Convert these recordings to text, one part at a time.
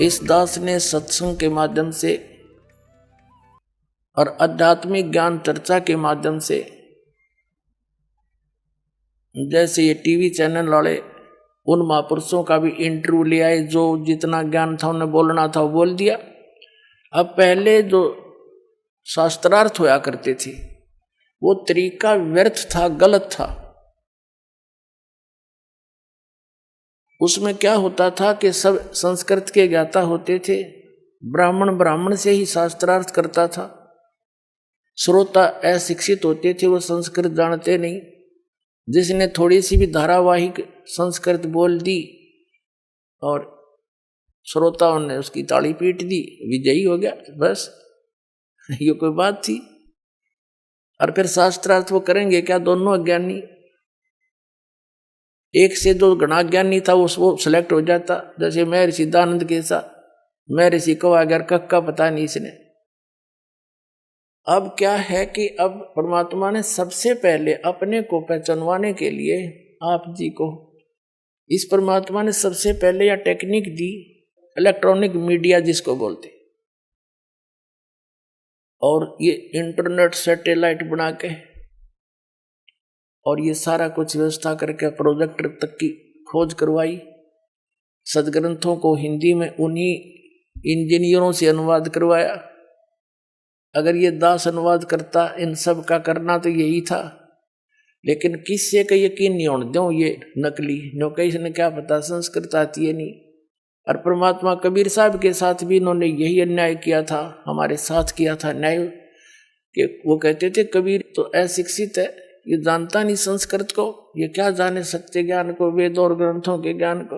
इस दास ने सत्संग के माध्यम से और आध्यात्मिक ज्ञान चर्चा के माध्यम से, जैसे ये टीवी चैनल वाले उन महापुरुषों का भी इंटरव्यू ले आए, जो जितना ज्ञान था उन्हें बोलना था वो बोल दिया। अब पहले जो शास्त्रार्थ होया करते थे वो तरीका व्यर्थ था, गलत था। उसमें क्या होता था कि सब संस्कृत के ज्ञाता होते थे, ब्राह्मण से ही शास्त्रार्थ करता था, श्रोता अशिक्षित होते थे, वो संस्कृत जानते नहीं। जिसने थोड़ी सी भी धारावाहिक संस्कृत बोल दी और श्रोताओं ने उसकी ताली पीट दी, विजयी हो गया, बस ये कोई बात थी। और फिर शास्त्रार्थ वो करेंगे क्या? दोनों अज्ञानी, एक से दो गणा ज्ञानी था वो सिलेक्ट हो जाता। जैसे महर्षि दानंद के साथ महर्षि को अगर कक्का पता नहीं इसने। अब क्या है कि अब परमात्मा ने सबसे पहले अपने को पहचानवाने के लिए आप जी को, इस परमात्मा ने सबसे पहले यह टेक्निक दी, इलेक्ट्रॉनिक मीडिया जिसको बोलते, और ये इंटरनेट सैटेलाइट बना के और ये सारा कुछ व्यवस्था करके प्रोजेक्टर तक की खोज करवाई। सदग्रंथों को हिंदी में उन्हीं इंजीनियरों से अनुवाद करवाया। अगर ये दास अनुवाद करता, इन सब का करना तो यही था, लेकिन किससे का यकीन नहीं होने दो, ये नकली नौकरी ने क्या पता संस्कृत आती है नहीं। और परमात्मा कबीर साहब के साथ भी इन्होंने यही अन्याय किया था, हमारे साथ किया था न्याय, कि वो कहते थे कबीर तो अशिक्षित है, ये जानता नहीं संस्कृत को, ये क्या जाने सत्य ज्ञान को, वेद और ग्रंथों के ज्ञान को।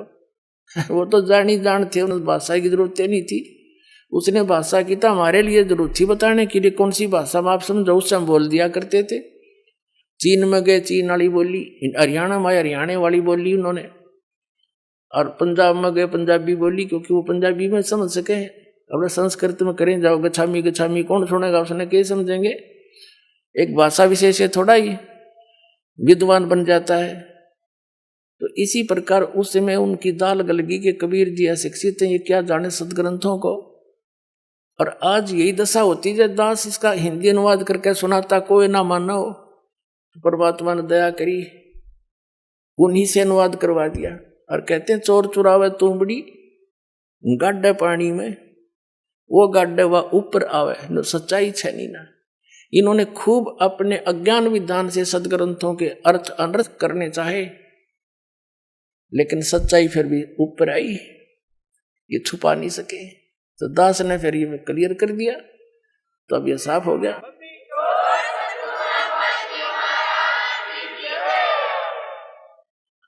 वो तो जान ही जानते, उन्हें भाषा की जरूरत नहीं थी। उसने भाषा की तो हमारे लिए जरूरत थी बताने के लिए, कौन सी भाषा में आप समझो, उससे हम बोल दिया करते थे। चीन में गए चीन वाली बोली, हरियाणा में हरियाणा वाली बोली उन्होंने, और पंजाब में गए पंजाबी बोली, क्योंकि वो पंजाबी में समझ सके। अब संस्कृत में करें जाओ गछामी गछामी, कौन सुनेगा, उसने क्या समझेंगे। एक भाषा विशेष से थोड़ा ही विद्वान बन जाता है। तो इसी प्रकार उस समय उनकी दाल गलगी के कबीर जी अशिक्षित हैं, ये क्या जाने सदग्रंथों को। और आज यही दशा होती है, दास इसका हिंदी अनुवाद करके सुनाता, कोई ना माना हो, तो परमात्मा ने दया करी, उन्हीं से अनुवाद करवा दिया। और कहते हैं चोर चुरावे तुमड़ी गाड्डे पानी में, वो गाड्डे वह ऊपर आवे, न सच्चाई छनी ना। इन्होंने खूब अपने अज्ञान विधान से सदग्रंथों के अर्थ अनर्थ करने चाहे, लेकिन सच्चाई फिर भी ऊपर आई, ये छुपा नहीं सके। तो दास ने फिर ये क्लियर कर दिया, तो अब ये साफ हो गया।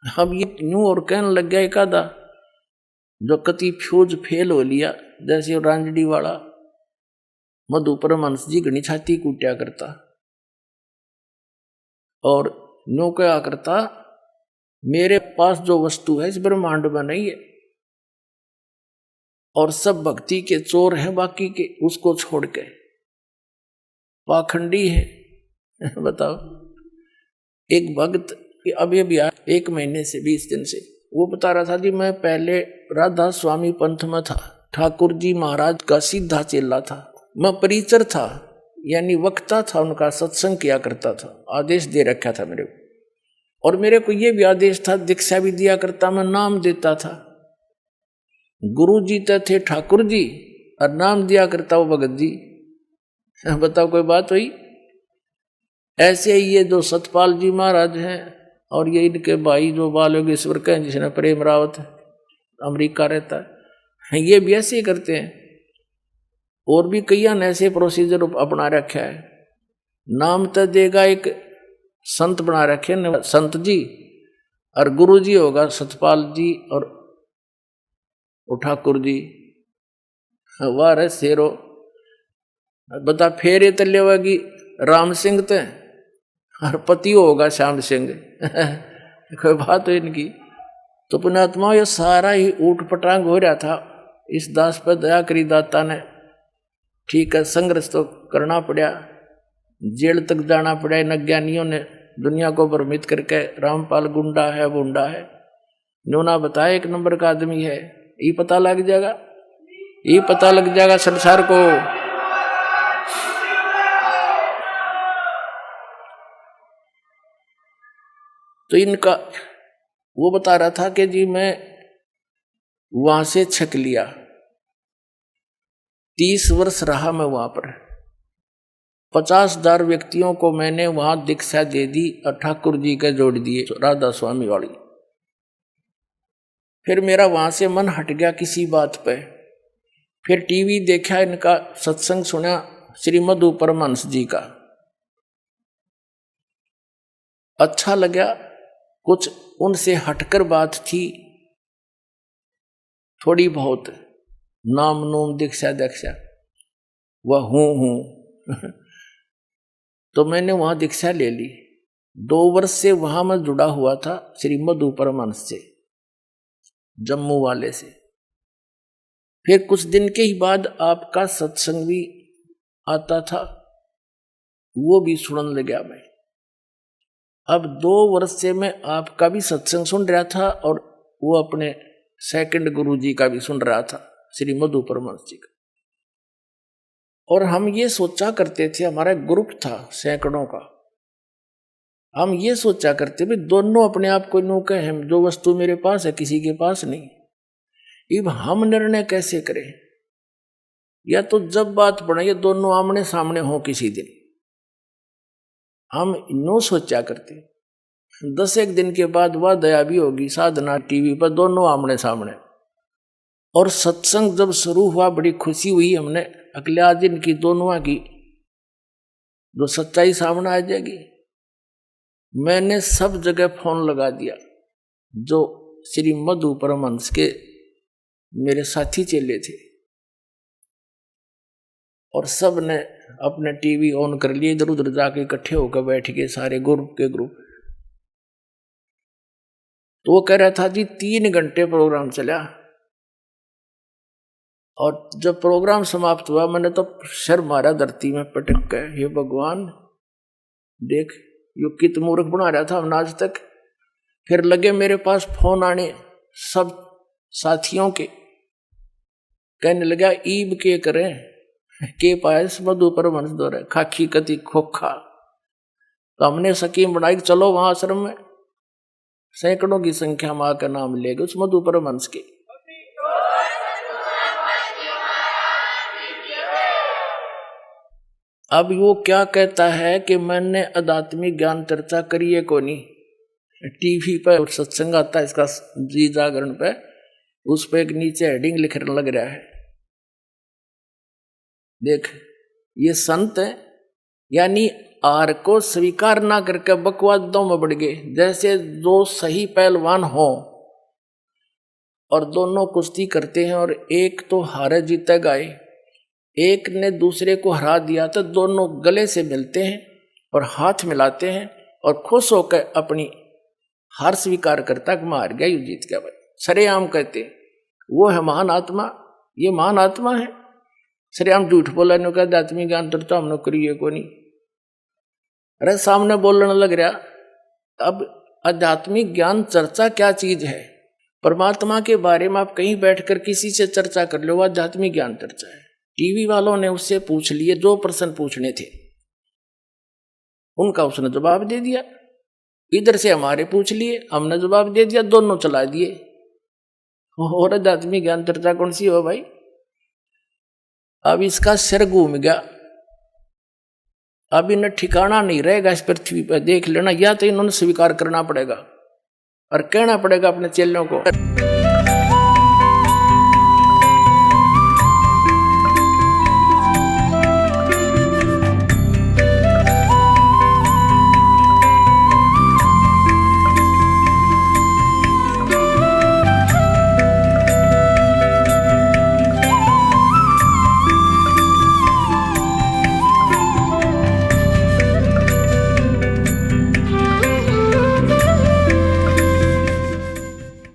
अब ये न्यू और कहने लग गया एक आधा, जो कति फ्यूज फेल हो लिया, जैसे रांजडी वाला मधु परमहंस जी घनी छाती कूटा करता, और न्यू क्या करता, मेरे पास जो वस्तु है इस ब्रह्मांड में नहीं है, और सब भक्ति के चोर हैं बाकी के, उसको छोड़ के पाखंडी है। बताओ, एक भक्त अभी भी 1 महीने से 20 दिन से वो बता रहा था जी, मैं पहले राधा स्वामी पंथ में था, ठाकुर जी महाराज का सीधा चेला था, मैं परिचर था, यानी वक्ता था, उनका सत्संग किया करता था, आदेश दे रखा था मेरे को। और मेरे को ये भी आदेश था, दीक्षा भी दिया करता, मैं नाम देता था। गुरु जी तो थे ठाकुर जी, और नाम दिया करता वो भगत जी। बताओ कोई बात हुई। ऐसे ही ये जो सतपाल जी महाराज हैं, और ये इनके भाई जो बाल योगेश्वर के हैं, जिसने प्रेम रावत अमेरिका रहता है, ये भी ऐसे ही करते हैं। और भी कई ऐसे प्रोसीजर अपना रखा है। नाम तो देगा एक संत बना रखे न, संत जी, और गुरु जी होगा सतपाल जी और ठाकुर जी। वाह रे शेरो, बता फेरे तले होगी राम सिंह ते, और पति होगा श्याम सिंह। कोई बात हो इनकी। तो पुण्यात्मा ये सारा ही ऊट पटांग हो रहा था, इस दास पर दया करी दाता ने। ठीक है, संघर्ष तो करना पड़ा, जेल तक जाना पड़ा। इन अज्ञानियों ने दुनिया को भ्रमित करके रामपाल गुंडा है, बुंडा है, न्योना बताया 1 नंबर का आदमी है, ये पता लग जाएगा। ये पता लग जाएगा संसार को। तो इनका वो बता रहा था कि जी मैं वहां से छक लिया, 30 वर्ष रहा मैं वहां पर, 50,000 व्यक्तियों को मैंने वहां दीक्षा दे दी और ठाकुर जी के जोड़ दिए राधा स्वामी वाली। फिर मेरा वहां से मन हट गया किसी बात पे, फिर टीवी देखा, इनका सत्संग सुना श्रीमद परमहंस जी का, अच्छा लगा। कुछ उनसे हटकर बात थी थोड़ी बहुत, नाम नूम दीक्षा दीक्षा वह हूं तो मैंने वहां दीक्षा ले ली। 2 वर्ष से वहां मैं जुड़ा हुआ था श्रीमद परमहंस से, जम्मू वाले से। फिर कुछ दिन के ही बाद आपका सत्संग भी आता था, वो भी सुनने लगा मैं। अब 2 वर्ष से मैं आपका भी सत्संग सुन रहा था और वो अपने सेकंड गुरु जी का भी सुन रहा था, श्रीमद परमहंस जी का। और हम ये सोचा करते थे, हमारा ग्रुप था सैकड़ों का, हम ये सोचा करते भी दोनों अपने आप को नो कहे, जो वस्तु मेरे पास है किसी के पास नहीं। अब हम निर्णय कैसे करें? या तो जब बात पड़े ये दोनों आमने सामने हो किसी दिन, हम नो सोचा करते। 10 दिन के बाद वह दया भी होगी, साधना टीवी पर दोनों आमने सामने। और सत्संग जब शुरू हुआ बड़ी खुशी हुई, हमने अगले दिन की दोनों की जो सच्चाई सामने आ जाएगी। मैंने सब जगह फोन लगा दिया, जो श्रीमद परमहंस के मेरे साथी चेले थे, और सब ने अपने टीवी ऑन कर लिए, इधर उधर जाके इकट्ठे होकर बैठ गए सारे ग्रुप के ग्रुप। तो वो कह रहा था जी 3 घंटे प्रोग्राम चला, और जब प्रोग्राम समाप्त हुआ मैंने तो सर मारा धरती में पटक के, हे भगवान देख यो कित मूर्ख बना रहा था हमने आज तक। फिर लगे मेरे पास फोन आने सब साथियों के, कहने लगा ईब के करें के पायस मधु परमहंस दौरे खाखी कति खोखा। तो हमने सकीम बनाई, चलो वहां आश्रम में सैकड़ों की संख्या मां का नाम लेगा उस मधु परमहंस के। अब वो क्या कहता है कि मैंने आध्यात्मिक ज्ञान चर्चा करी है, को नहीं टीवी पर सत्संग आता है इसका जी जागरण पे, उस पे एक नीचे हेडिंग लिखने लग रहा है, देख ये संत है, यानी आर को स्वीकार ना करके बकवादों में बढ़ गए। जैसे 2 सही पहलवान हो और दोनों कुश्ती करते हैं और एक तो हारे जीतेगा, एक ने दूसरे को हरा दिया, तो दोनों गले से मिलते हैं और हाथ मिलाते हैं और खुश होकर अपनी हार स्वीकार करता कि मैं हार गया, यू जीत गया भाई। सरेआम कहते हैं वो है महान आत्मा, ये महान आत्मा है। सरेआम झूठ बोला ने कहा आध्यात्मिक ज्ञान तो हमने करिए को नहीं, अरे सामने बोलने लग रहा। अब आध्यात्मिक ज्ञान चर्चा क्या चीज है? परमात्मा के बारे में आप कहीं बैठकर किसी से चर्चा कर लो, आध्यात्मिक ज्ञान चर्चा है। टीवी वालों ने उससे पूछ लिए, 2 प्रश्न पूछने थे, उनका उसने जवाब दे दिया। इधर से हमारे पूछ लिए, हमने जवाब दे दिया, दोनों चला दिए। और आध्यात्मिक ज्ञान चर्चा कौन सी हो भाई? अब इसका सिर घूम गया, अब इन्हें ठिकाना नहीं रहेगा इस पृथ्वी पर। देख लेना, या तो इन्होंने स्वीकार करना पड़ेगा और कहना पड़ेगा अपने चेलों को।